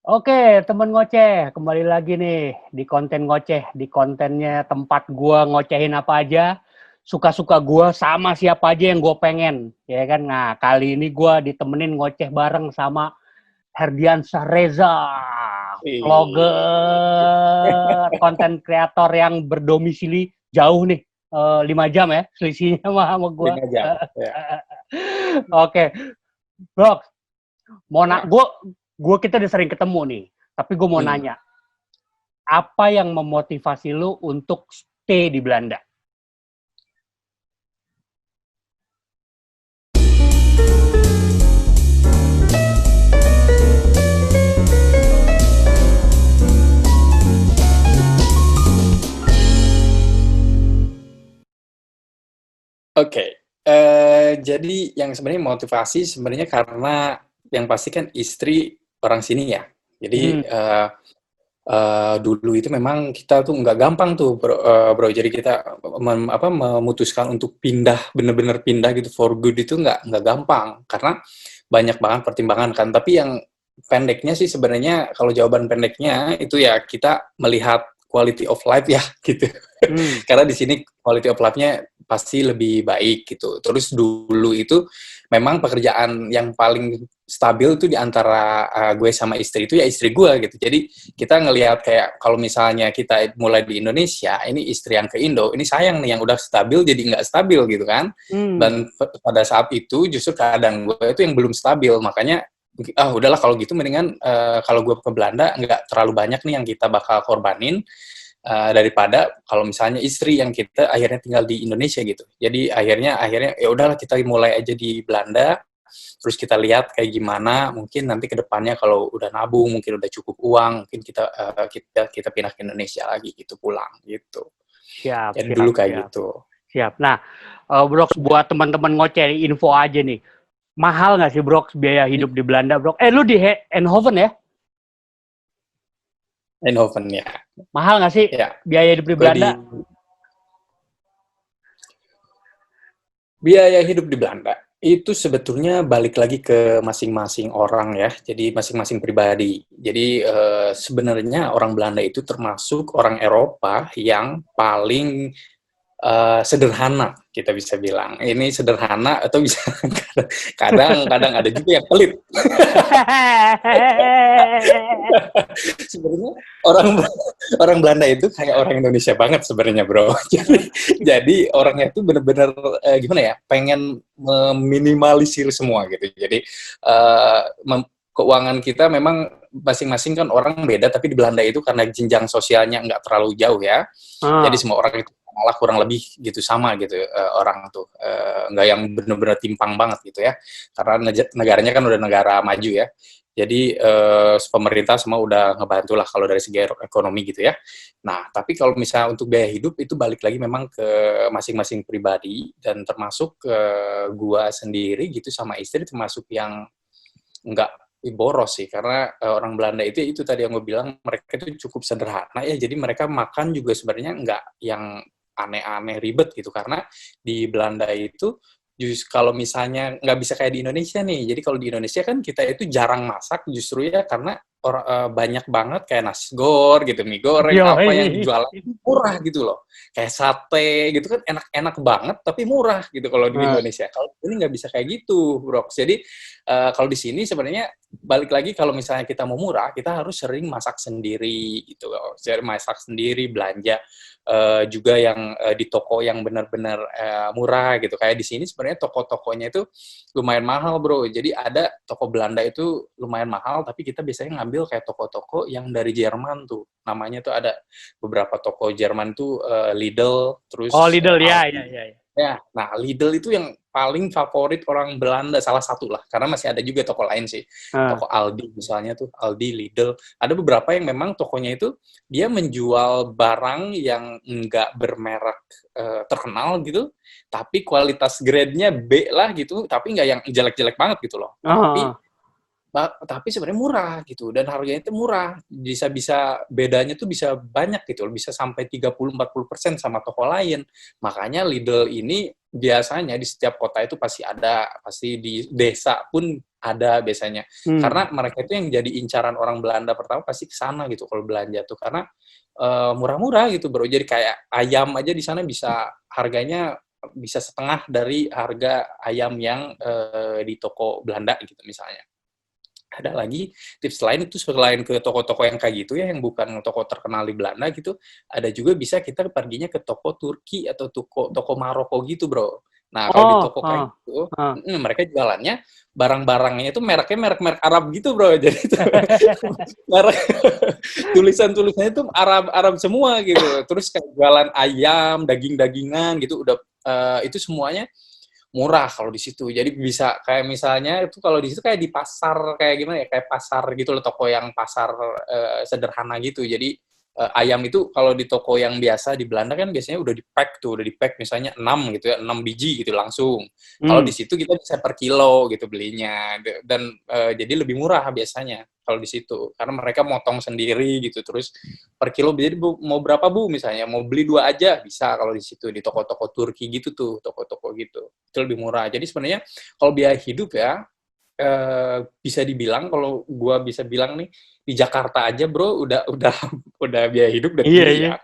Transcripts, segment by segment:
Oke, temen ngoceh, kembali lagi nih di konten ngoceh, di kontennya tempat gua ngocehin apa aja, suka-suka gua sama siapa aja yang gue pengen, ya kan? Nah, kali ini gua ditemenin ngoceh bareng sama Herdiansah Reza, Ih, vlogger, konten kreator yang berdomisili jauh nih, 5 jam ya selisihnya sama gua. 5 jam. Ya. Oke, bro, mau nak Ya. gue kita udah sering ketemu nih, tapi gue mau Hmm. nanya, apa yang memotivasi lu untuk stay di Belanda? Oke. Jadi yang sebenarnya motivasi sebenarnya karena yang pasti kan istri orang sini ya. Hmm. Jadi dulu itu memang kita tuh nggak gampang tuh bro. Jadi kita memutuskan untuk pindah, bener-bener pindah gitu for good itu nggak gampang karena banyak banget pertimbangan kan. Tapi yang pendeknya sih sebenarnya kalau jawaban pendeknya itu ya kita melihat quality of life ya gitu. Hmm. Karena di sini quality of life-nya pasti lebih baik gitu. Terus dulu itu memang pekerjaan yang paling stabil itu di antara gue sama istri itu ya istri gue gitu. Jadi kita ngelihat kayak kalau misalnya kita mulai di Indonesia, ini istri yang ke Indo, ini sayang nih yang udah stabil jadi nggak stabil gitu kan. Hmm. Dan pada saat itu justru keadaan gue itu yang belum stabil, makanya udahlah kalau gitu mendingan kalau gue ke Belanda nggak terlalu banyak nih yang kita bakal korbanin daripada kalau misalnya istri yang kita akhirnya tinggal di Indonesia gitu. Jadi akhirnya ya udahlah kita mulai aja di Belanda, terus kita lihat kayak gimana, mungkin nanti ke depannya kalau udah nabung, mungkin udah cukup uang, mungkin kita pindah ke Indonesia lagi gitu, pulang gitu. Siap, Jadi siap, dulu kayak siap, gitu. siap. Nah, Brox, buat teman-teman ngoceh info aja nih, mahal nggak sih Brox biaya hidup di Belanda, Brox? Lu di Eindhoven ya? Eindhoven ya. Mahal nggak sih Ya, biaya hidup di gue di Belanda? biaya hidup di Belanda itu sebetulnya balik lagi ke masing-masing orang ya, jadi masing-masing pribadi. Jadi sebenarnya orang Belanda itu termasuk orang Eropa yang paling sederhana, kita bisa bilang. Ini sederhana atau bisa kadang-kadang ada juga yang pelit. Sebenarnya orang orang Belanda itu kayak orang Indonesia banget sebenarnya, bro. Jadi orangnya itu benar-benar gimana ya, pengen meminimalisir semua gitu. Jadi uh, keuangan kita memang masing-masing kan orang beda, tapi di Belanda itu karena jenjang sosialnya nggak terlalu jauh ya, jadi Ah, semua orang itu malah kurang lebih gitu sama gitu orang tuh nggak yang benar-benar timpang banget gitu ya, karena negaranya kan udah negara maju ya. Jadi pemerintah semua udah ngebantu lah kalau dari segi ekonomi gitu ya. Nah, tapi kalau misalnya untuk biaya hidup itu balik lagi memang ke masing-masing pribadi, dan termasuk gua sendiri gitu sama istri termasuk yang nggak boros sih, karena orang Belanda itu tadi yang gue bilang, mereka itu cukup sederhana ya, jadi mereka makan juga sebenarnya nggak yang aneh-aneh ribet gitu, karena di Belanda itu kalau misalnya nggak bisa kayak di Indonesia nih, jadi kalau di Indonesia kan kita itu jarang masak justru ya, karena banyak banget kayak nasi goreng gitu, mie goreng, apa yang yoi. jualan murah gitu loh, kayak sate gitu kan enak-enak banget tapi murah gitu kalau di Ah, Indonesia. Kalau ini nggak bisa kayak gitu, bro. Jadi kalau di sini sebenarnya balik lagi, kalau misalnya kita mau murah, kita harus sering masak sendiri gitu, masak sendiri, belanja juga yang di toko yang benar-benar murah gitu. Kayak di sini sebenarnya toko-tokonya itu lumayan mahal, bro. Jadi ada toko Belanda itu lumayan mahal, tapi kita biasanya ngambil kayak toko-toko yang dari Jerman tuh. Namanya tuh ada beberapa toko Jerman tuh, Lidl, oh, terus Lidl ya, ya, Aldi. ya, ya. Ya, nah Lidl itu yang paling favorit orang Belanda, salah satu lah. Karena masih ada juga toko lain sih. Ah, Toko Aldi misalnya tuh, Aldi, Lidl. Ada beberapa yang memang tokonya itu dia menjual barang yang enggak bermerek terkenal gitu, tapi kualitas grade-nya B lah gitu, tapi nggak yang jelek-jelek banget gitu loh. ah, Tapi sebenarnya murah gitu, dan harganya itu murah, bisa bedanya tuh bisa banyak gitu, bisa sampai 30-40% sama toko lain. Makanya Lidl ini biasanya di setiap kota itu pasti ada, pasti di desa pun ada biasanya. Karena mereka itu yang jadi incaran orang Belanda pertama pasti ke sana gitu kalau belanja tuh, karena murah-murah gitu bro. Jadi kayak ayam aja di sana bisa harganya bisa setengah dari harga ayam yang di toko Belanda gitu misalnya. Ada lagi tips lain itu selain ke toko-toko yang kayak gitu ya, yang bukan toko terkenal di Belanda gitu, ada juga bisa kita perginya ke toko Turki atau toko Maroko gitu bro. Nah kalau di toko kayak gitu, mereka jualannya barang-barangnya itu mereknya merek-merek Arab gitu bro. Jadi itu merek tulisan-tulisannya itu Arab semua gitu. Terus kayak jualan ayam, daging-dagingan gitu, udah itu semuanya murah kalau di situ. Jadi bisa kayak misalnya itu kalau di situ kayak di pasar kayak gimana ya, kayak pasar gitu loh, toko yang pasar sederhana gitu. Jadi ayam itu kalau di toko yang biasa di Belanda kan biasanya udah di-pack tuh, udah di-pack misalnya 6 gitu ya, 6 biji gitu langsung. Kalau di situ kita bisa per kilo gitu belinya, dan jadi lebih murah biasanya kalau di situ, karena mereka motong sendiri gitu. Terus per kilo, jadi Bu, mau berapa Bu misalnya, mau beli 2 aja bisa kalau di situ, di toko-toko Turki gitu tuh, toko-toko gitu. Itu lebih murah. Jadi sebenarnya kalau biaya hidup ya, bisa dibilang, kalau gua bisa bilang nih, di Jakarta aja bro udah biaya hidup udah tinggi ya.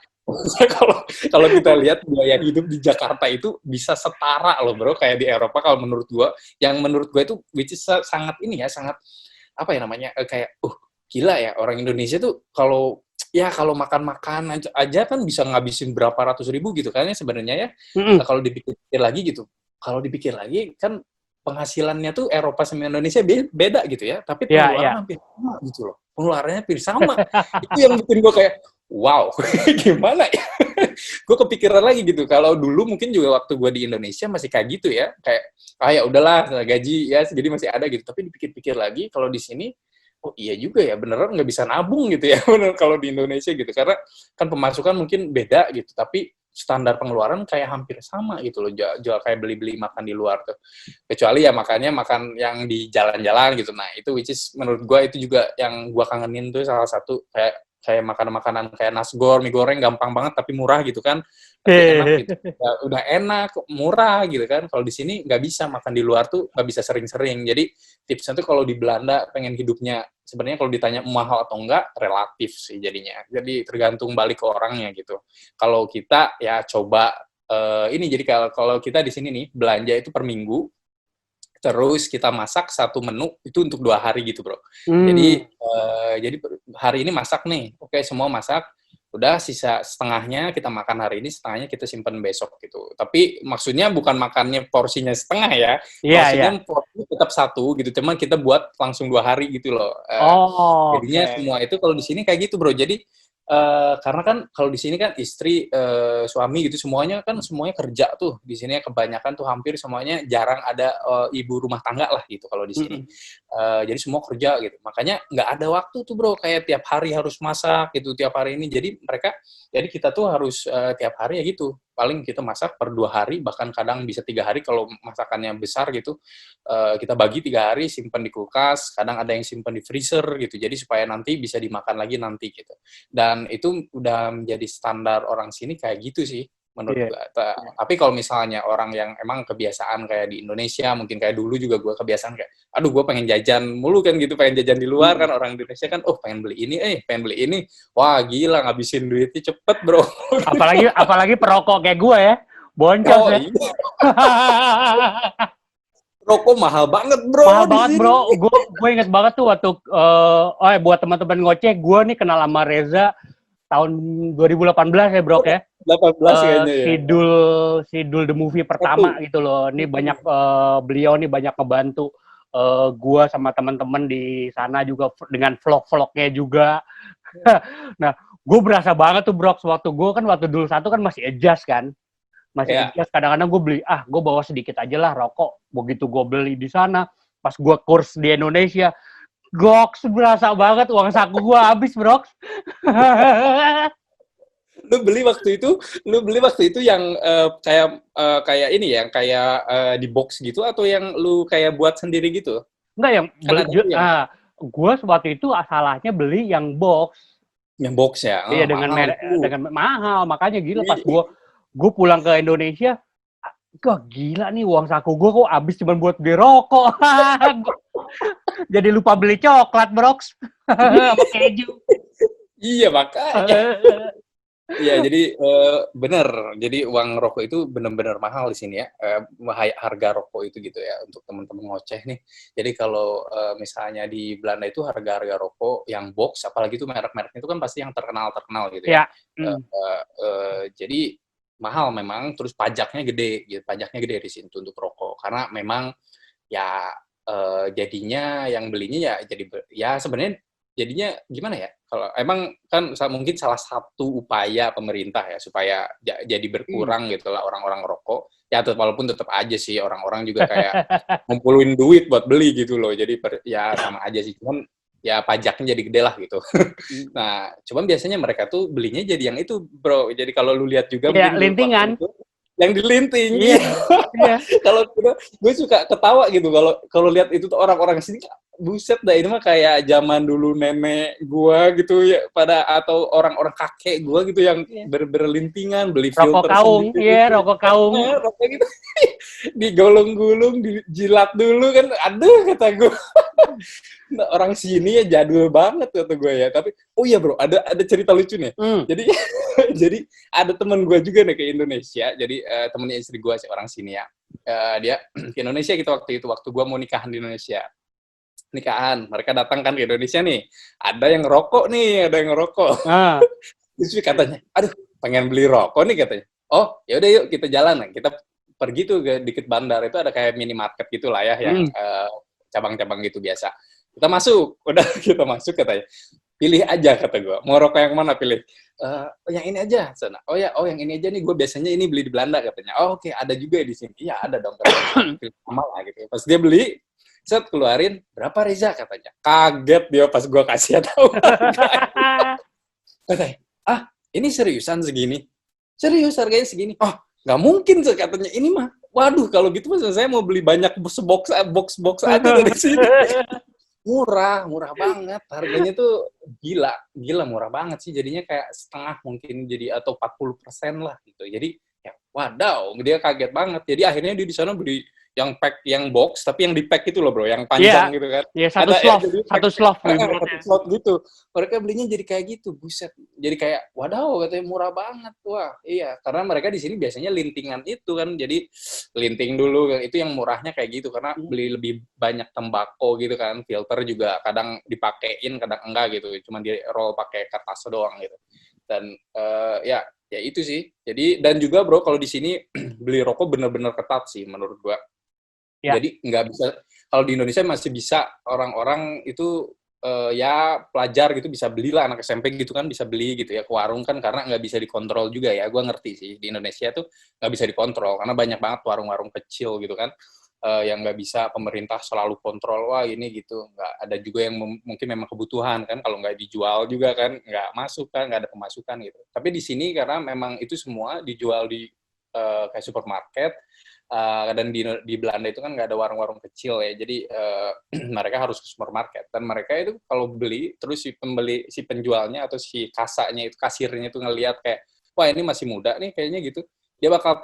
Kalau kalau kita lihat biaya hidup di Jakarta itu bisa setara loh bro kayak di Eropa kalau menurut gua. Yang menurut gua itu which is sangat ini ya, sangat apa ya namanya, kayak gila ya, orang Indonesia tuh kalau ya kalau makan-makan aja kan bisa ngabisin berapa ratus ribu gitu kan ya sebenarnya ya. Kalau dipikir lagi gitu, kalau dipikir lagi kan penghasilannya tuh Eropa sama Indonesia beda gitu ya, tapi pengeluaran hampir sama gitu loh. Pengeluarannya hampir sama. Itu yang bikin gue kayak, wow, gimana ya? Gue kepikiran lagi gitu. Kalau dulu mungkin juga waktu gue di Indonesia masih kayak gitu ya, kayak ya udahlah gaji ya jadi masih ada gitu. Tapi dipikir-pikir lagi kalau di sini, oh iya juga ya, beneran nggak bisa nabung gitu ya, bener kalau di Indonesia gitu. Karena kan pemasukan mungkin beda gitu, tapi standar pengeluaran kayak hampir sama gitu loh, jual kayak beli-beli makan di luar tuh. Kecuali ya makannya makan yang di jalan-jalan gitu. Nah, itu which is menurut gue itu juga yang gue kangenin tuh, salah satu kayak makanan-makanan kayak nasgor, mie goreng gampang banget tapi murah gitu kan. Tapi enak gitu. Ya, udah enak, murah gitu kan. Kalau di sini nggak bisa makan di luar tuh, nggak bisa sering-sering. Jadi tipsnya tuh kalau di Belanda pengen hidupnya, sebenarnya kalau ditanya mahal atau enggak, relatif sih jadinya. Jadi tergantung balik ke orangnya gitu. Kalau kita ya coba ini, jadi kalau kita di sini nih belanja itu per minggu, terus kita masak satu menu itu untuk 2 hari gitu bro. Jadi hari ini masak nih, oke semua masak, udah sisa setengahnya kita makan hari ini, setengahnya kita simpen besok gitu. Tapi maksudnya bukan makannya porsinya setengah ya, maksudnya porsinya tetap satu gitu, cuman kita buat langsung 2 hari gitu loh. Jadinya semua itu kalau di sini kayak gitu bro. Jadi karena kan kalau di sini kan istri, suami gitu semuanya kerja tuh. Di sini kebanyakan tuh hampir semuanya, jarang ada ibu rumah tangga lah gitu kalau di sini. Jadi semua kerja gitu. Makanya nggak ada waktu tuh bro, kayak tiap hari harus masak gitu, tiap hari ini. Jadi kita tuh harus tiap hari ya gitu. Paling kita masak per 2 hari, bahkan kadang bisa 3 hari kalau masakannya besar gitu. Kita bagi 3 hari, simpan di kulkas, kadang ada yang simpan di freezer gitu. Jadi supaya nanti bisa dimakan lagi nanti gitu. Dan itu udah menjadi standar orang sini kayak gitu sih menurut gue. Tapi kalau misalnya orang yang emang kebiasaan kayak di Indonesia, mungkin kayak dulu juga gue kebiasaan kayak, aduh gue pengen jajan mulu kan gitu, pengen jajan di luar kan, orang Indonesia kan, pengen beli ini, pengen beli ini, wah gila ngabisin duitnya cepet bro. apalagi perokok kayak gue ya, boncos ya. Iya. Rokok mahal banget bro. Mahal banget bro. Gue inget banget tuh waktu buat teman-teman ngoceh, gue nih kenal sama Reza tahun 2018 ya bro ya. 18 kayaknya ya. Sidul the movie pertama gitu loh. Ini banyak beliau nih banyak ngebantu gue sama teman-teman di sana juga dengan vlog-vlognya juga. Nah, gue berasa banget tuh bro, waktu dulu satu kan masih adjust kan. Adjust, kadang-kadang gue beli, gue bawa sedikit aja lah rokok. Begitu gue beli di sana, pas gue kurs di Indonesia, goks, berasa banget uang saku gue habis, bro. Lu beli waktu itu yang kayak ini ya, kayak di box gitu, atau yang lu kayak buat sendiri gitu? Enggak, yang gue waktu itu salahnya beli yang box. Yang box ya? Iya, dengan mahal, makanya gila pas gue pulang ke Indonesia, Wah gila nih uang saku gue kok habis cuma buat beli rokok. Jadi lupa beli coklat, Brox. Sama keju. Iya, makanya. Iya, jadi bener. Jadi uang rokok itu bener-bener mahal di sini ya. Harga rokok itu gitu ya untuk teman-teman ngoceh nih. Jadi kalau misalnya di Belanda itu harga-harga rokok yang box, apalagi itu merek-mereknya itu kan pasti yang terkenal-terkenal gitu ya. Ya. Jadi mahal memang. Terus pajaknya gede, gitu. Pajaknya gede di sini untuk rokok. Karena memang ya jadinya yang belinya ya jadi ya sebenarnya jadinya gimana ya? Kalau emang kan mungkin salah satu upaya pemerintah ya supaya jadi berkurang gitu lah orang-orang rokok. Ya walaupun tetap aja sih orang-orang juga kayak ngumpulin duit buat beli gitu loh. Jadi ya sama aja sih. Cuman ya pajaknya jadi gede lah gitu. Nah, cuman biasanya mereka tuh belinya jadi yang itu, Bro. Jadi kalau lu lihat juga Iya, mungkin lu lintingan. itu yang dilinting. Iya. Iya. Kalau gue suka ketawa gitu kalau kalau lihat itu tuh orang-orang sini, buset dah ini mah kayak zaman dulu nenek gua gitu ya pada atau orang-orang kakek gua gitu yang berlintingan beli Rokok filter kaung, sendiri iya, gitu. rokok kaung. Rokok gitu digulung-gulung, dijilat dulu kan, aduh kata gue. Nah, orang sini ya jadul banget kata gue ya. Tapi oh iya bro, ada cerita lucu nih. Jadi jadi ada teman gue juga nih ke Indonesia. Jadi temennya istri gue sih orang sini ya. Dia ke Indonesia gitu waktu gue mau nikahan di Indonesia. Nikahan, mereka datang kan ke Indonesia nih. Ada yang ngerokok. Terus katanya, aduh pengen beli rokok nih katanya. Oh ya udah yuk kita jalan. Nah, kita pergi tuh ke dikit bandar itu ada kayak minimarket gitulah ya yang cabang-cabang gitu biasa. Kita masuk, udah kita masuk katanya. Pilih aja kata gue. Mau rokok yang mana pilih? Yang ini aja. Oh ya, yang ini aja nih. Gue biasanya ini beli di Belanda katanya. Oh oke, ada juga di sini. Iya ada dong. Pilih sama lah gitu. Pas dia beli, set keluarin berapa Reza katanya. Kaget dia pas gue kasih tahu. Katanya, ini seriusan segini? Serius harganya segini? Oh, nggak mungkin katanya. Ini mah, waduh kalau gitu mas saya mau beli banyak box aja dari sini. Murah banget. Harganya tuh gila murah banget sih. Jadinya kayak setengah mungkin jadi atau 40% lah gitu. Jadi ya wadaw, dia kaget banget. Jadi akhirnya dia di sana beli yang pack yang box tapi yang di pack itu loh bro, yang panjang gitu kan. Iya, satu slot gitu. Mereka belinya jadi kayak gitu, buset. Jadi kayak wadaw katanya murah banget. Wah, iya, karena mereka di sini biasanya lintingan itu kan. Jadi linting dulu itu yang murahnya kayak gitu karena beli lebih banyak tembakau gitu kan. Filter juga kadang dipakein, kadang enggak gitu. Cuma di roll pakai kertas doang gitu. Dan ya itu sih. Jadi dan juga bro kalau di sini beli rokok bener-bener ketat sih menurut gua. Ya. Jadi nggak bisa, kalau di Indonesia masih bisa orang-orang itu ya pelajar gitu bisa belilah, anak SMP gitu kan bisa beli gitu ya ke warung kan karena nggak bisa dikontrol juga ya. Gue ngerti sih di Indonesia tuh nggak bisa dikontrol karena banyak banget warung-warung kecil gitu kan yang nggak bisa pemerintah selalu kontrol, wah ini gitu. Nggak ada juga yang mungkin memang kebutuhan kan, kalau nggak dijual juga kan nggak masuk kan, nggak ada pemasukan gitu. Tapi di sini karena memang itu semua dijual di kayak supermarket, dan di Belanda itu kan nggak ada warung-warung kecil ya, jadi mereka harus ke supermarket dan mereka itu kalau beli terus si penjualnya atau si kasirnya itu ngelihat kayak wah ini masih muda nih kayaknya gitu, dia bakal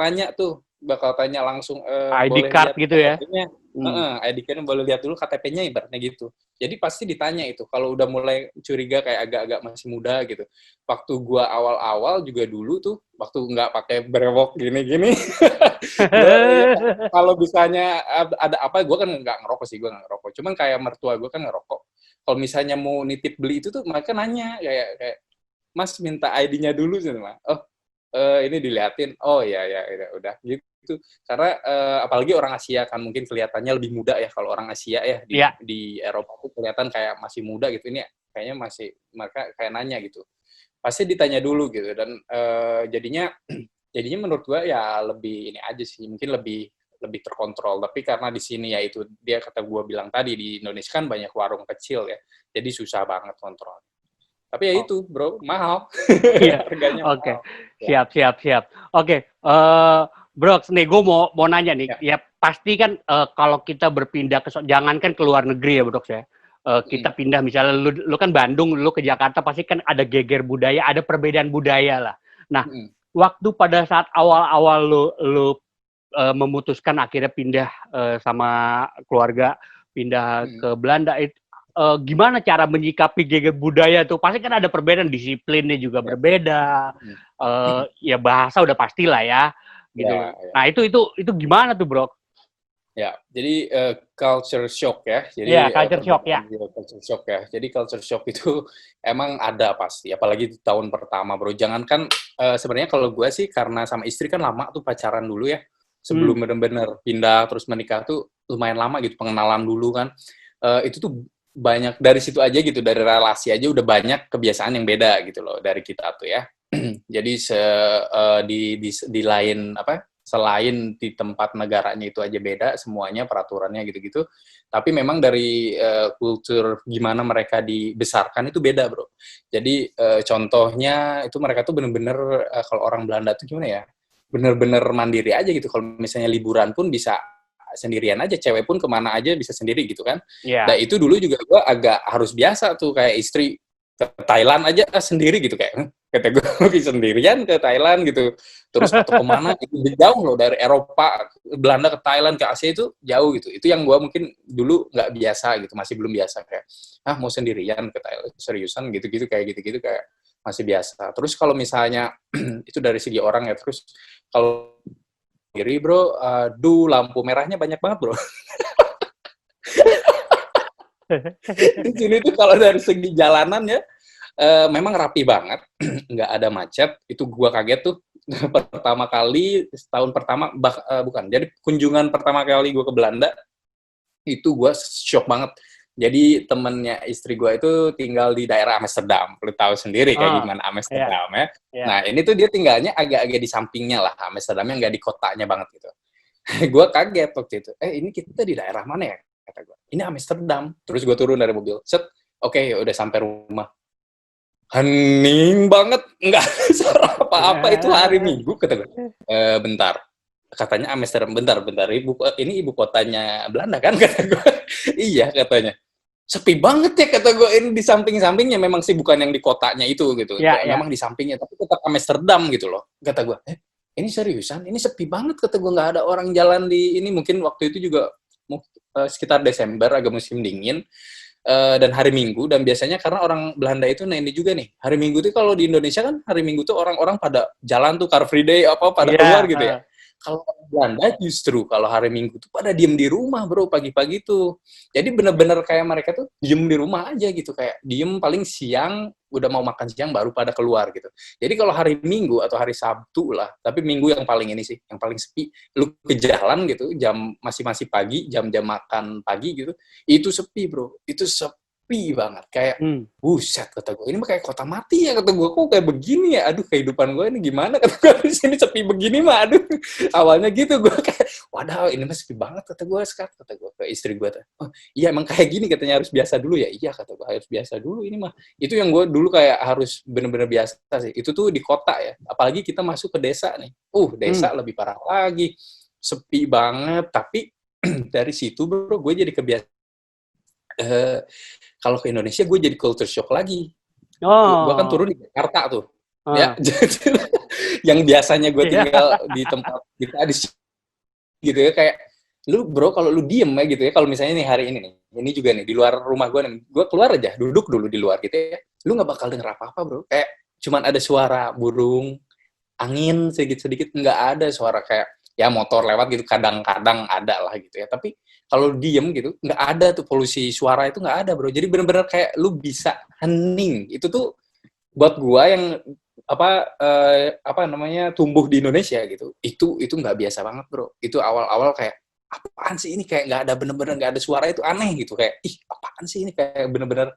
tanya langsung ID boleh card lihat gitu ya. KTP-nya. ID card boleh lihat dulu KTP-nya ibaratnya gitu. Jadi pasti ditanya itu kalau udah mulai curiga kayak agak-agak masih muda gitu. Waktu gua awal-awal juga dulu tuh waktu nggak pakai brewok gini-gini. Kalau misalnya ada apa, gue kan nggak ngerokok. Cuman kayak mertua gue kan ngerokok. Kalau misalnya mau nitip beli itu tuh mereka nanya kayak Mas minta ID-nya dulu sih, Mas. Oh, ini diliatin. Oh ya udah gitu. Karena apalagi orang Asia kan mungkin kelihatannya lebih muda ya kalau orang Asia ya di Eropa tuh kelihatan kayak masih muda gitu. Ini kayaknya masih mereka kayak nanya gitu. Pasti ditanya dulu gitu dan jadinya menurut gua ya lebih ini aja sih, mungkin lebih terkontrol. Tapi karena di sini ya itu dia kata gua bilang tadi di Indonesia kan banyak warung kecil ya, jadi susah banget kontrol. Tapi ya itu bro, mahal. Iya. Harganya Oke. mahal. Siap. Oke, Brox, nih gue mau nanya nih. Ya pasti kan kalau kita berpindah jangankan ke luar negeri ya Brox ya. Kita pindah misalnya lu kan Bandung, lu ke Jakarta pasti kan ada geger budaya, ada perbedaan budaya lah. Nah, waktu pada saat awal-awal lu memutuskan akhirnya pindah sama keluarga pindah ke Belanda itu gimana cara menyikapi geger budaya tuh? Pasti kan ada perbedaan, disiplinnya juga berbeda. Ya bahasa udah pastilah ya, gitu. Ya. Nah itu gimana tuh, Bro? Ya, jadi culture shock ya. Jadi ya, culture shock ya. Culture shock ya. Jadi culture shock itu emang ada pasti, apalagi di tahun pertama, Bro. Jangankan sebenarnya kalau gue sih karena sama istri kan lama tuh pacaran dulu ya. Sebelum benar-benar pindah terus menikah tuh lumayan lama gitu, pengenalan dulu kan. Itu tuh banyak dari situ aja gitu, dari relasi aja udah banyak kebiasaan yang beda gitu loh dari kita tuh ya. Jadi di lain apa? Selain di tempat negaranya itu aja beda semuanya peraturannya gitu-gitu, tapi memang dari kultur gimana mereka dibesarkan itu beda, Bro. Jadi contohnya itu mereka tuh bener-bener kalau orang Belanda tuh gimana ya, bener-bener mandiri aja gitu. Kalau misalnya liburan pun bisa sendirian aja, cewek pun kemana aja bisa sendiri gitu kan. Nah itu dulu juga gue agak harus biasa tuh, kayak istri ke Thailand aja sendiri gitu, kayak kata gue sendirian ke Thailand gitu, terus atau kemana itu jauh loh, dari Eropa Belanda ke Thailand ke Asia itu jauh gitu. Itu yang gue mungkin dulu nggak biasa gitu, masih belum biasa, kayak mau sendirian ke Thailand seriusan gitu-gitu, kayak gitu-gitu kayak masih biasa. Terus kalau misalnya itu dari segi orang ya, terus kalau sendiri, Bro, lampu merahnya banyak banget, Bro. Di sini tuh kalau dari segi jalanan ya, memang rapi banget, nggak ada macet. Itu gua kaget tuh pertama kali, setahun pertama, bukan, jadi kunjungan pertama kali gua ke Belanda, itu gua shock banget. Jadi temennya istri gua itu tinggal di daerah Amsterdam. Lu tahu sendiri kayak gimana Amsterdam ya. Nah ini tuh dia tinggalnya agak-agak di sampingnya lah, Amsterdamnya nggak di kotanya banget gitu. Gue kaget waktu itu. Ini kita di daerah mana ya? Kata gue. Ini Amsterdam. Terus gue turun dari mobil. Set. Oke, udah sampai rumah. Hening banget. Nggak ada suara apa-apa. Itu hari Minggu, kata gue. Bentar. Katanya Amsterdam. Bentar. Ini ibu kotanya Belanda kan? Kata gue. Iya, katanya. Sepi banget ya, kata gue. Ini di samping-sampingnya. Memang sih bukan yang di kotanya itu gitu. Memang di sampingnya. Tapi tetap Amsterdam gitu loh. Kata gue. Ini seriusan, ini sepi banget, kata gue, nggak ada orang jalan di ini. Mungkin waktu itu juga sekitar Desember, agak musim dingin, dan hari Minggu, dan biasanya karena orang Belanda itu, nah ini juga nih, hari Minggu tuh kalau di Indonesia kan hari Minggu tuh orang-orang pada jalan tuh, Car Free Day, pada keluar gitu ya. Kalau Belanda justru kalau hari Minggu tuh pada diem di rumah, Bro, pagi-pagi tuh. Jadi bener-bener kayak mereka tuh diem di rumah aja gitu, kayak diem paling siang, udah mau makan siang baru pada keluar gitu. Jadi kalau hari Minggu atau hari Sabtu lah, tapi Minggu yang paling ini sih, yang paling sepi, lu ke jalan gitu, jam masih pagi, jam-jam makan pagi gitu, itu sepi, Bro. Itu sepi banget, kayak buset, kata gue, ini mah kayak kota mati ya, kata gue, kok kayak begini ya, aduh kehidupan gue ini gimana, kata gue, di sini sepi begini mah, aduh. Awalnya gitu, gue kayak, waduh, ini mah sepi banget, kata gue, kata gue ke istri gue, oh iya emang kayak gini, katanya harus biasa dulu ya. Iya, kata gue, harus biasa dulu ini mah. Itu yang gue dulu kayak harus bener-bener biasa sih. Itu tuh di kota ya, apalagi kita masuk ke desa nih, desa lebih parah lagi, sepi banget. Tapi dari situ, Bro, gue jadi kebiasaan. Kalau ke Indonesia gue jadi culture shock lagi. Gue kan turun di Jakarta tuh, ya. Yang biasanya gue tinggal di tempat kita di gitu ya, kayak lu, Bro, kalau lu diem ya gitu ya, kalau misalnya nih hari ini juga nih di luar rumah gue nih, gue keluar aja, duduk dulu di luar gitu ya, lu nggak bakal denger apa-apa, Bro. Kayak cuman ada suara burung, angin sedikit-sedikit, nggak ada suara kayak ya motor lewat gitu, kadang-kadang ada lah gitu ya. Tapi kalau diem gitu, nggak ada tuh polusi suara, itu nggak ada, Bro. Jadi bener-bener kayak lu bisa hening. Itu tuh buat gua yang apa namanya tumbuh di Indonesia gitu. Itu nggak biasa banget, Bro. Itu awal-awal kayak apaan sih ini, kayak nggak ada, bener-bener nggak ada suara, itu aneh gitu, kayak apaan sih ini, kayak bener-bener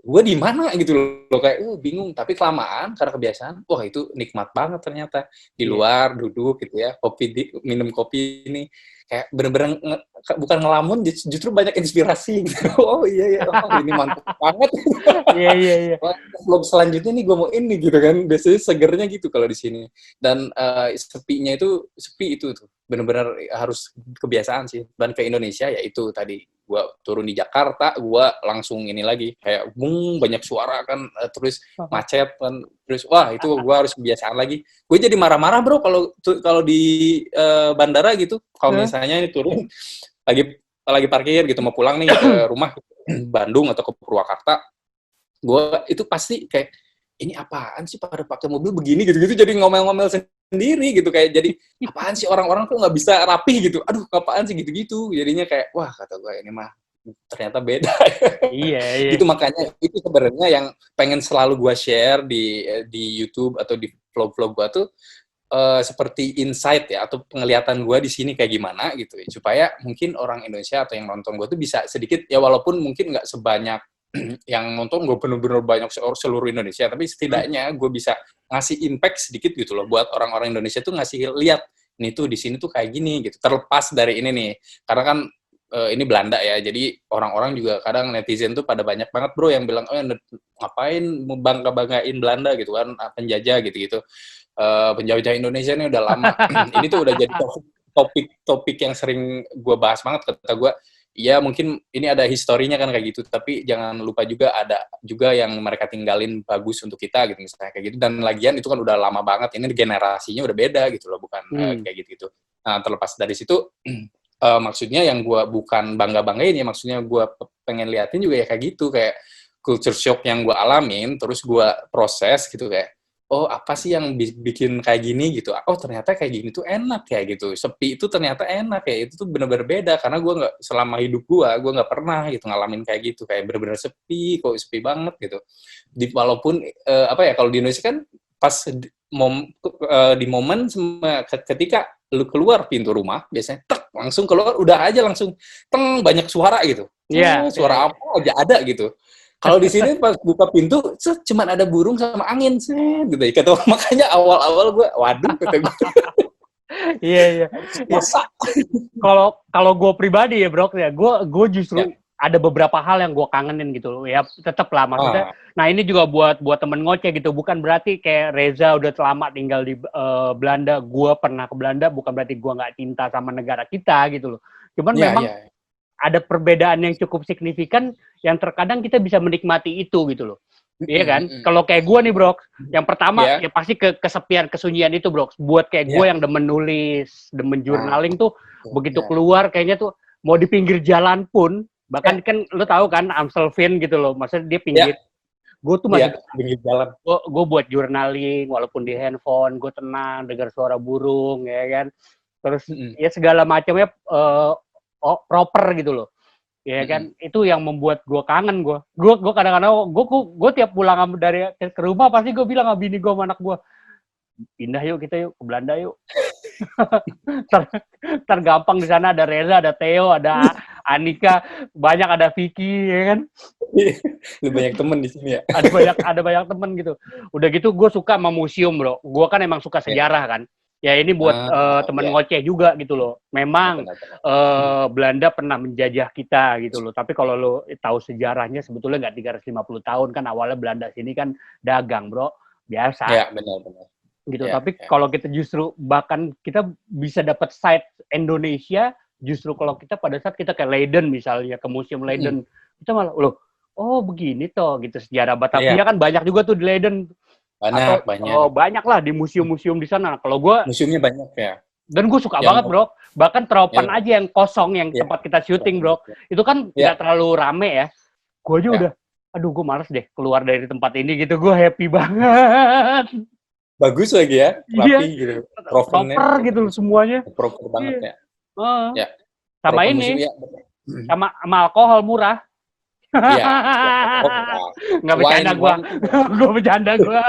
gue di mana gitu loh, kayak bingung. Tapi kelamaan karena kebiasaan, wah itu nikmat banget ternyata di luar duduk gitu ya, minum kopi ini kayak bener-bener bukan ngelamun, justru banyak inspirasi gitu. Oh iya ini mantap banget. Iya. Vlog selanjutnya nih gue mau ini gitu kan, biasanya segernya gitu kalau di sini. Dan sepi itu tuh bener-bener harus kebiasaan sih. Dan ke Indonesia ya itu tadi gue turun di Jakarta, gue langsung ini lagi kayak banyak suara kan, terus macet kan, terus wah itu gue harus kebiasaan lagi. Gue jadi marah-marah bro kalau di bandara gitu, kalau misalnya ini turun lagi parkir gitu mau pulang nih ke rumah Bandung atau ke Purwakarta, gue itu pasti kayak ini apaan sih pada pakai mobil begini gitu-gitu, jadi ngomel-ngomel sendiri gitu, kayak jadi apaan sih orang-orang tuh nggak bisa rapi gitu, aduh apaan sih gitu-gitu, jadinya kayak wah kata gue ini mah ternyata beda. Iya, iya. Gitu, makanya itu sebenarnya yang pengen selalu gue share di YouTube atau di vlog-vlog gue tuh seperti insight ya atau penglihatan gue di sini kayak gimana gitu ya, supaya mungkin orang Indonesia atau yang nonton gue tuh bisa sedikit ya, walaupun mungkin nggak sebanyak yang nonton gue bener-bener banyak seluruh Indonesia, tapi setidaknya gue bisa ngasih impact sedikit gitu loh buat orang-orang Indonesia tuh, ngasih lihat nih tuh di sini tuh kayak gini gitu, terlepas dari ini nih karena kan ini Belanda ya, jadi orang-orang juga kadang netizen tuh pada banyak banget bro yang bilang oh ngapain bangga-banggain Belanda gitu kan, penjajah gitu-gitu. Penjajah Indonesia ini udah lama. Ini tuh udah jadi topik yang sering gue bahas banget, kata gue. Iya mungkin ini ada historinya kan kayak gitu, tapi jangan lupa juga ada juga yang mereka tinggalin bagus untuk kita gitu misalnya kayak gitu. Dan lagian itu kan udah lama banget, ini generasinya udah beda gitu loh, bukan kayak gitu-gitu. Nah terlepas dari situ, maksudnya yang gue bukan bangga-banggain ya, maksudnya gue pengen liatin juga ya kayak gitu, kayak culture shock yang gue alamin, terus gue proses gitu kayak, oh apa sih yang bikin kayak gini gitu, oh ternyata kayak gini tuh enak ya gitu, sepi itu ternyata enak ya, itu tuh bener-bener beda, karena gue nggak, selama hidup gue nggak pernah gitu ngalamin kayak gitu, kayak bener-bener sepi, kok sepi banget gitu. Walaupun apa ya, kalau di Indonesia kan pas di momen ketika lu keluar pintu rumah, biasanya langsung keluar, udah aja langsung banyak suara gitu. Suara apa aja ada gitu. Kalau di sini pas buka pintu, cuman ada burung sama angin, gitu. Kata makanya awal-awal gue, waduh, kata gue. Iya. Kalau gue pribadi ya bro, ya gue justru ada beberapa hal yang gue kangenin gitu loh. Ya tetap lah maksudnya. Nah ini juga buat temen ngoceh gitu. Bukan berarti kayak Reza udah lama tinggal di Belanda, gue pernah ke Belanda, bukan berarti gue nggak cinta sama negara kita gitu loh. Cuman memang ada perbedaan yang cukup signifikan yang terkadang kita bisa menikmati itu gitu loh. Iya kan? Kalau kayak gue nih bro, yang pertama ya pasti kesepian, kesunyian itu bro. Buat kayak gue yang demen nulis, demen journaling tuh, begitu keluar kayaknya tuh mau di pinggir jalan pun, bahkan kan lo tahu kan Amstelveen gitu loh, maksudnya dia pinggir. Gue tuh masih pinggir jalan. Gue buat journaling walaupun di handphone, gue tenang dengar suara burung ya kan. Terus ya segala macamnya proper gitu loh. Ya kan, itu yang membuat gue kangen. Gue kadang-kadang gue tiap pulang dari ke rumah pasti gue bilang sama bini gue sama anak gue, pindah yuk kita yuk ke Belanda yuk. Tergampang di sana ada Reza, ada Theo, ada Anika, banyak ada Vicky ya kan. Lebih banyak temen di sini ya. Ada banyak temen gitu. Udah gitu gue suka sama museum bro. Gue kan emang suka sejarah kan. Ya ini buat temen ngoceh juga gitu loh. Memang Belanda pernah menjajah kita gitu loh. Tapi kalau lo tahu sejarahnya sebetulnya nggak 350 tahun kan, awalnya Belanda sini kan dagang bro, biasa. Ya benar. Gitu. Tapi kalau kita justru bahkan kita bisa dapat site Indonesia justru kalau kita pada saat kita ke Leiden misalnya, ke Museum Leiden, kita malah loh, oh begini toh gitu, sejarah Batavia kan banyak juga tuh di Leiden. Banyak. Banyak lah di museum-museum di sana. Kalau gue museumnya banyak ya. Dan gue suka banget bro. Bahkan Teropan aja yang kosong, yang tempat kita syuting bro. Itu kan nggak terlalu rame ya. Gue aja udah, aduh gue males deh keluar dari tempat ini gitu. Gue happy banget. Bagus lagi ya, rapi gitu. Proper gitu semuanya. Proper banget ya. Sama ini, sama alkohol murah. Iya. Nggak bercanda gue bercanda gue.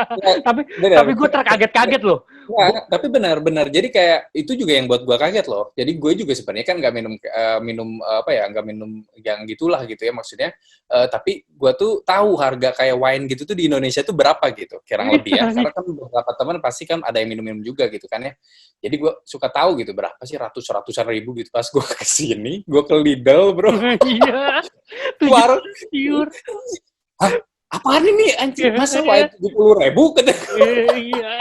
Tapi gue terkaget-kaget loh. Ya, tapi benar. Jadi kayak itu juga yang buat gue kaget loh. Jadi gue juga sebenarnya kan nggak minum apa ya, nggak minum yang gitulah gitu ya maksudnya. Tapi gue tuh tahu harga kayak wine gitu tuh di Indonesia tuh berapa gitu, kurang lebih ya. Karena kan beberapa teman pasti kan ada yang minum juga gitu kan ya. Jadi gue suka tahu gitu berapa sih, ratusan ribu gitu. Pas gue kesini, gue ke Lidl bro. Iya. Keluar. Hah? Apaan ini anjir? Masa wine 70.000 kata. Iya.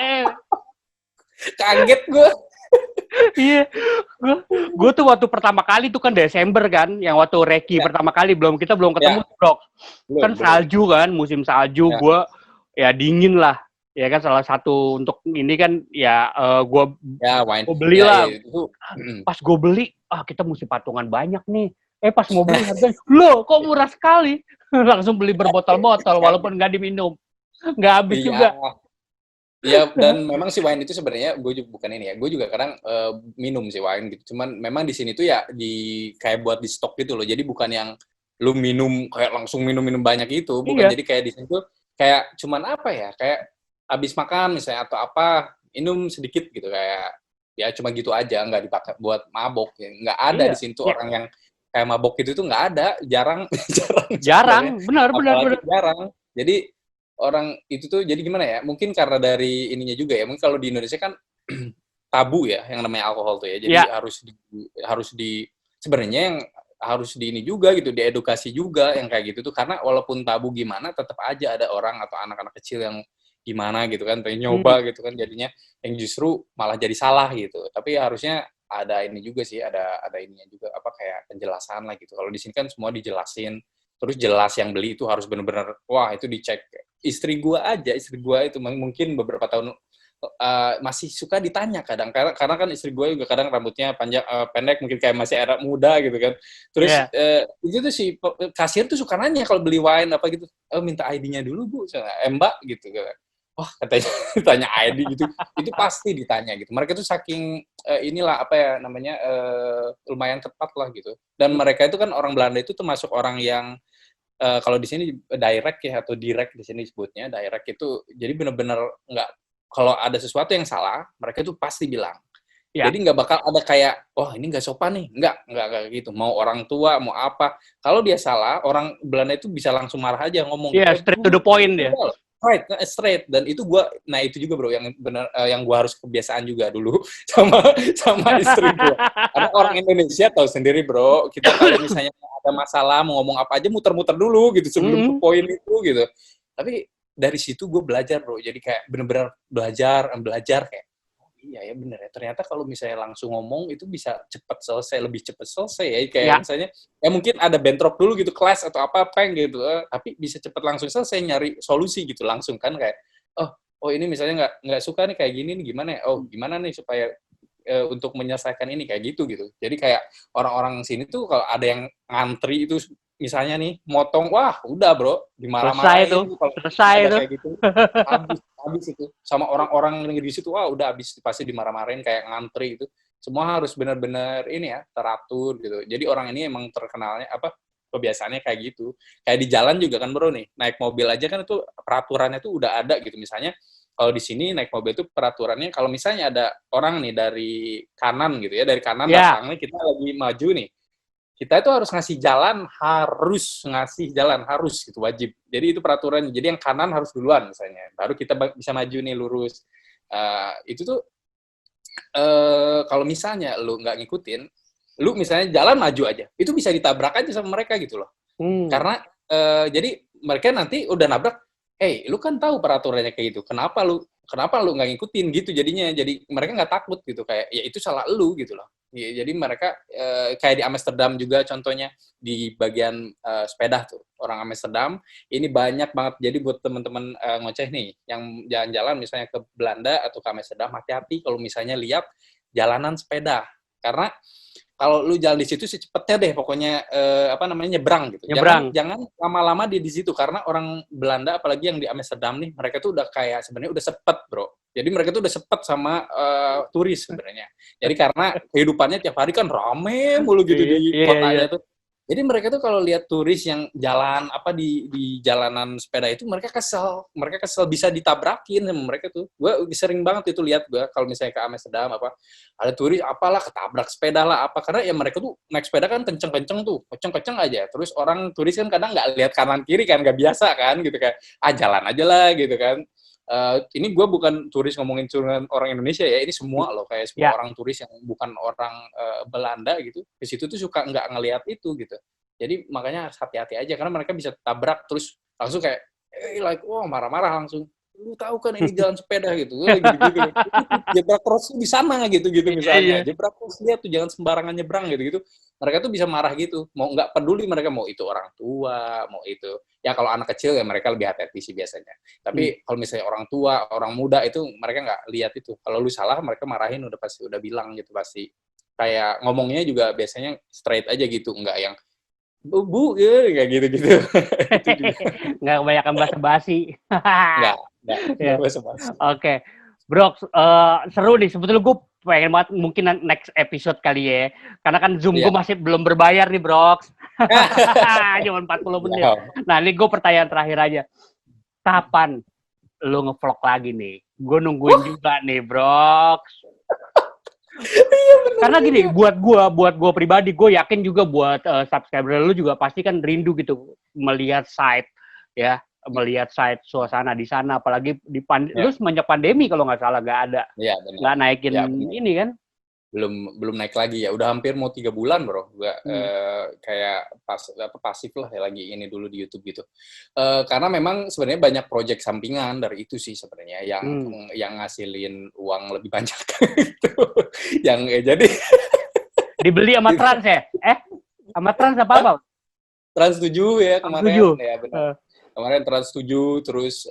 Kaget gue. Iya, gue tuh waktu pertama kali tuh kan Desember kan, yang waktu Reki Ya, pertama kali kita belum ketemu ya, tuh, Bro. Kan belum. salju kan, musim salju, Ya, gue ya dingin lah, ya kan salah satu untuk ini kan ya ya wine. gue beli Ya, lah. itu. Pas gue beli, kita mesti patungan banyak nih. Pas mau beli harganya, loh kok murah sekali. Langsung beli berbotol-botol Kan? walaupun nggak diminum, nggak habis Iya, juga. iya, dan memang si wine itu sebenarnya gue juga bukan ini ya. Gue juga kadang minum si wine gitu. Cuman memang di sini tuh ya kayak buat di stok gitu loh. Jadi bukan yang lu minum kayak langsung minum-minum banyak itu, bukan. Iya, Jadi kayak di sini tuh kayak cuman apa ya? Kayak habis makan misalnya atau apa, minum sedikit gitu kayak ya cuma gitu aja, nggak dipakai buat mabok. Ya. Nggak ada di iya, sini tuh ya, orang yang kayak mabok gitu tuh nggak ada, jarang, jarang sebenarnya. jarang, benar, benar, Apalagi benar. jarang. Jadi orang itu tuh jadi gimana ya? Mungkin karena dari ininya juga ya. Mungkin kalau di Indonesia kan tabu ya yang namanya alkohol tuh ya. Jadi Ya, harus di sebenarnya yang harus di ini juga gitu, diedukasi juga yang kayak gitu tuh karena walaupun tabu gimana tetap aja ada orang atau anak-anak kecil yang gimana gitu kan pengen hmm, nyoba gitu kan jadinya yang justru malah jadi salah gitu. Tapi harusnya ada ini juga sih, ada ininya juga apa kayak penjelasan lah gitu. Kalau di sini kan semua dijelasin, terus jelas yang beli itu harus benar-benar wah itu dicek istri gua itu mungkin beberapa tahun masih suka ditanya kadang karena kan istri gue juga kadang rambutnya panjang pendek mungkin kayak masih era muda gitu kan terus ya. itu tuh si kasir tuh suka nanya kalau beli wine apa gitu minta ID-nya dulu bu mbak gitu wah katanya tanya ID gitu itu pasti ditanya gitu mereka tuh saking inilah apa ya namanya lumayan ketat lah gitu dan mereka itu kan orang Belanda itu termasuk orang yang kalau di sini direct ya atau direct di sini sebutnya direct itu jadi benar-benar nggak kalau ada sesuatu yang salah mereka itu pasti bilang Ya, jadi nggak bakal ada kayak oh ini nggak sopan nih nggak kayak gitu mau orang tua mau apa kalau dia salah orang Belanda itu bisa langsung marah aja ngomong gitu iya, straight to the point ya. right straight dan itu gua nah itu juga bro yang benar yang gua harus kebiasaan juga dulu sama istri gua karena orang Indonesia tahu sendiri bro kita kalau misalnya ada masalah mau ngomong apa aja muter-muter dulu gitu sebelum ke Hmm, poin itu gitu tapi dari situ gue belajar bro jadi kayak bener-bener belajar kayak iya ya bener ya. Ternyata kalau misalnya langsung ngomong itu bisa cepat selesai, lebih cepat selesai ya. Kayak ya, misalnya ya mungkin ada bentrok dulu gitu kelas atau apa peng gitu, tapi bisa cepat langsung selesai nyari solusi gitu langsung kan kayak oh oh ini misalnya nggak suka nih kayak gini nih gimana ya? Oh gimana nih supaya untuk menyelesaikan ini kayak gitu gitu. Jadi kayak orang-orang sini tuh kalau ada yang ngantri itu misalnya nih motong wah udah bro selesai tuh, dimarah-marahin kalau selesai ada tuh. kayak gitu habis habis itu sama orang-orang yang di situ wah udah habis pasti dimarah-marahin kayak ngantri itu semua harus benar-benar ini ya teratur gitu jadi orang ini emang terkenalnya apa kebiasaannya kayak gitu kayak di jalan juga kan bro nih naik mobil aja kan itu peraturannya tuh udah ada gitu misalnya kalau di sini naik mobil itu peraturannya kalau misalnya ada orang nih dari kanan gitu ya dari kanan Ya, datang nih kita lagi maju nih kita itu harus ngasih jalan harus gitu wajib jadi itu peraturan jadi yang kanan harus duluan misalnya baru kita bisa maju nih lurus itu tuh kalau misalnya lu nggak ngikutin lu misalnya jalan maju aja itu bisa ditabrak aja sama mereka gitu loh hmm, karena jadi mereka nanti udah nabrak hey lu kan tahu peraturannya kayak gitu kenapa lu nggak ngikutin gitu jadinya jadi mereka nggak takut gitu kayak ya itu salah lu gitu loh ya, jadi mereka kayak di Amsterdam juga contohnya di bagian sepeda tuh orang Amsterdam ini banyak banget jadi buat teman-teman ngoceh nih yang jalan-jalan misalnya ke Belanda atau ke Amsterdam hati-hati kalau misalnya lihat jalanan sepeda karena kalau lu jalan di situ sih cepetnya deh pokoknya apa namanya nyebrang gitu. Jangan nyebrang. jangan lama-lama di situ karena orang Belanda apalagi yang di Amsterdam nih mereka tuh udah kayak sebenarnya udah sepet, Bro. Jadi mereka tuh udah sepet sama turis sebenarnya. Jadi karena kehidupannya tiap hari kan rame mulu gitu Iya, di iya, iya. kotanya tuh. Jadi mereka tuh kalau lihat turis yang jalan apa di jalanan sepeda itu mereka kesel. Mereka kesel bisa ditabrakin sama mereka tuh. Gue sering banget itu lihat gue kalau misalnya ke Amsterdam apa ada turis apalah ketabrak sepeda lah apa karena ya mereka tuh naik sepeda kan kenceng-kenceng tuh kenceng-kenceng aja terus orang turis kan kadang nggak lihat kanan kiri kan nggak biasa kan gitu kayak jalan aja lah gitu kan ini gue bukan turis ngomongin cuma orang Indonesia ya ini semua loh kayak semua Ya, orang turis yang bukan orang Belanda gitu di situ tuh suka nggak ngelihat itu gitu jadi makanya harus hati-hati aja karena mereka bisa tabrak terus langsung kayak like wah marah-marah langsung lu tahu kan ini jalan sepeda gitu, gitu-gitu. Zebra cross di sana gitu misalnya. Zebra cross lihat tuh jangan sembarangan nyebrang gitu. Mereka tuh bisa marah gitu. Mau nggak peduli mereka mau itu orang tua, mau itu ya kalau anak kecil ya mereka lebih hati-hati sih biasanya. Tapi kalau misalnya orang tua, orang muda itu mereka nggak lihat itu. Kalau lu salah mereka marahin udah bilang gitu pasti. Kayak ngomongnya juga biasanya straight aja gitu, nggak yang bu ya kayak gitu-gitu. Nggak kebanyakan basa-basi. Nggak basa-basi. Oke. Bro, seru nih. Sebetulnya gue pengen banget mungkin next episode kali ya. Karena kan Zoom gue masih belum berbayar nih, Bro. Cuma 40 menit. Nah, ini gue pertanyaan terakhir aja. Kapan lu nge-vlog lagi nih? Gue nungguin juga nih, Bro. Karena gini, buat gue pribadi, gue yakin juga buat subscriber lu juga pasti kan rindu gitu melihat site ya, melihat site suasana di sana, apalagi lu semenjak pandemi kalau nggak salah nggak ada, nggak naikin ini kan? Belum naik lagi ya, udah hampir mau 3 bulan bro, gua kayak pasif lah ya, lagi ini dulu di YouTube gitu. Karena memang sebenarnya banyak project sampingan dari itu sih sebenarnya yang ngasilin uang lebih banyak gitu. Jadi dibeli sama Trans ya? Sama Trans apa? Trans 7 ya kemarin ya benar. Kemarin Trans 7, terus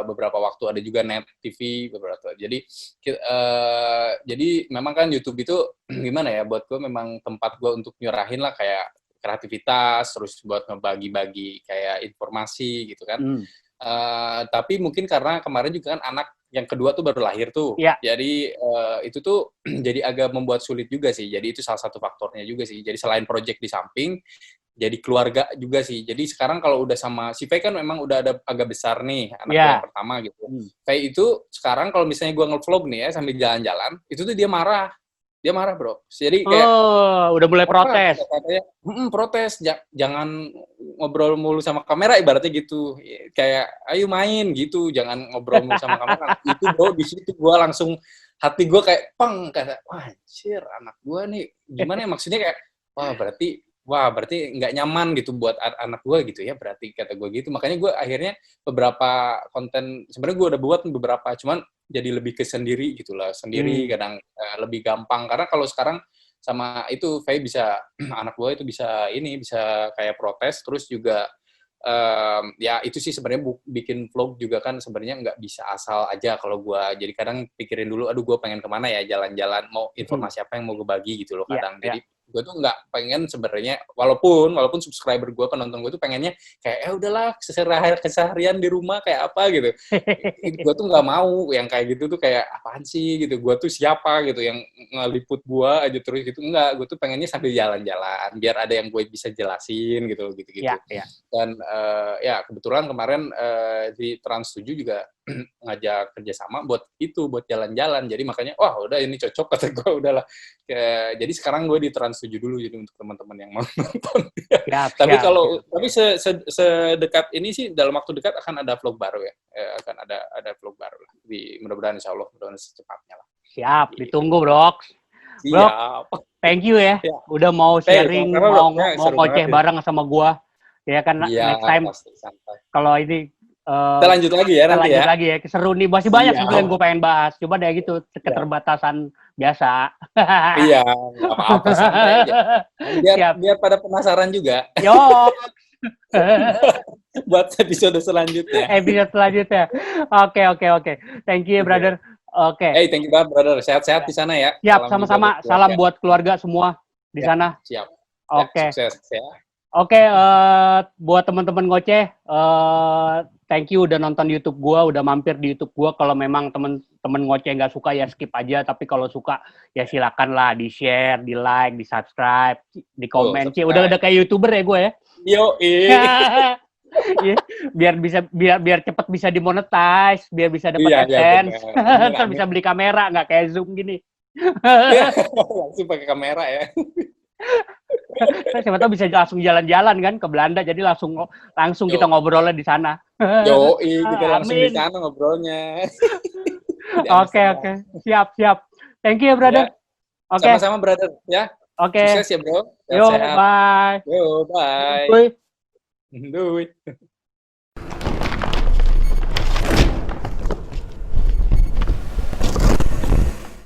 beberapa waktu ada juga Net TV beberapa. Jadi memang kan YouTube itu gimana ya, buat gue memang tempat gue untuk nyurahin lah kayak kreativitas, terus buat ngebagi-bagi kayak informasi gitu kan. Tapi mungkin karena kemarin juga kan anak yang kedua tuh baru lahir tuh. Jadi itu tuh jadi agak membuat sulit juga sih. Jadi itu salah satu faktornya juga sih. Jadi selain project di samping, jadi keluarga juga sih. Jadi sekarang kalau udah sama si Faye kan memang udah ada agak besar nih anak yang pertama gitu. Faye itu sekarang kalau misalnya gue nge-vlog nih ya sambil jalan-jalan, itu tuh dia marah bro. Jadi kayak udah mulai protes. Katanya, protes, jangan ngobrol mulu sama kamera ibaratnya gitu. Kayak ayo main gitu, jangan ngobrol mulu sama kamera. Itu bro di situ gue langsung hati gue kayak kata wah anjir anak gue nih gimana ya, maksudnya kayak wah berarti nggak nyaman gitu buat anak gue gitu ya, berarti kata gue gitu. Makanya gue akhirnya beberapa konten sebenarnya gue udah buat beberapa, cuman jadi lebih ke sendiri gitulah, sendiri kadang lebih gampang karena kalau sekarang sama itu Faye bisa anak gue itu bisa kayak protes, terus juga ya itu sih sebenarnya bikin vlog juga kan sebenarnya nggak bisa asal aja. Kalau gue jadi kadang pikirin dulu, aduh gue pengen kemana ya, jalan-jalan, mau informasi apa yang mau gue bagi gitu loh kadang. Jadi gue tuh nggak pengen sebenarnya, walaupun subscriber gue, penonton gue tuh pengennya kayak udahlah keseharian di rumah kayak apa gitu. Gue tuh nggak mau yang kayak gitu tuh, kayak apaan sih gitu, gue tuh siapa gitu yang ngeliput gue aja terus gitu. Enggak, gue tuh pengennya sambil jalan-jalan biar ada yang gue bisa jelasin gitu. Dan ya kebetulan kemarin di Trans 7 juga ngajak kerjasama buat jalan-jalan. Jadi makanya wah udah ini cocok kata gue, udahlah. Jadi sekarang gue di Trans 7 dulu, jadi untuk teman-teman yang mau nonton. Tapi sedekat ini sih, dalam waktu dekat akan ada vlog baru ya. Akan ada vlog baru lah. Mudah-mudahan insya Allah secepatnya lah. Siap, ditunggu bro. Bro, thank you ya. Udah mau sharing, mau ngoceh bareng sama gue. Ya kan next time kalau ini kita lanjut lagi ya nanti ya. Lagi ya. Seru nih, masih banyak sebenarnya yang gue pengen bahas. Coba deh gitu, keterbatasan biasa. Iya, apa-apa santai aja. Biar pada penasaran juga. Yo. Buat episode selanjutnya. Oke. Thank you, brother. Oke. Hey, thank you banget, brother. Sehat-sehat di sana ya. Siap, sama-sama. Salam buat keluarga semua di sana. Siap. Oke. Sukses ya. Oke, buat teman-teman ngoceh, thank you udah nonton YouTube gua, udah mampir di YouTube gua. Kalau memang teman-teman ngoceh nggak suka ya skip aja, tapi kalau suka ya silakan lah di share, di like, di subscribe, di komen. Udah kayak YouTuber ya gue ya. Yo, biar cepet bisa dimonetize, biar bisa dapat AdSense, terus bisa beli kamera, nggak kayak Zoom gini. Langsung pakai kamera ya. Siapa tahu bisa langsung jalan-jalan kan ke Belanda, jadi langsung kita ngobrolnya di sana. Kita langsung di sana ngobrolnya. Oke. Siap. Thank you, brother. Oke. Sama-sama, brother ya. Oke. Sukses ya, bro. Yo, bye. Yo, bye. Duit.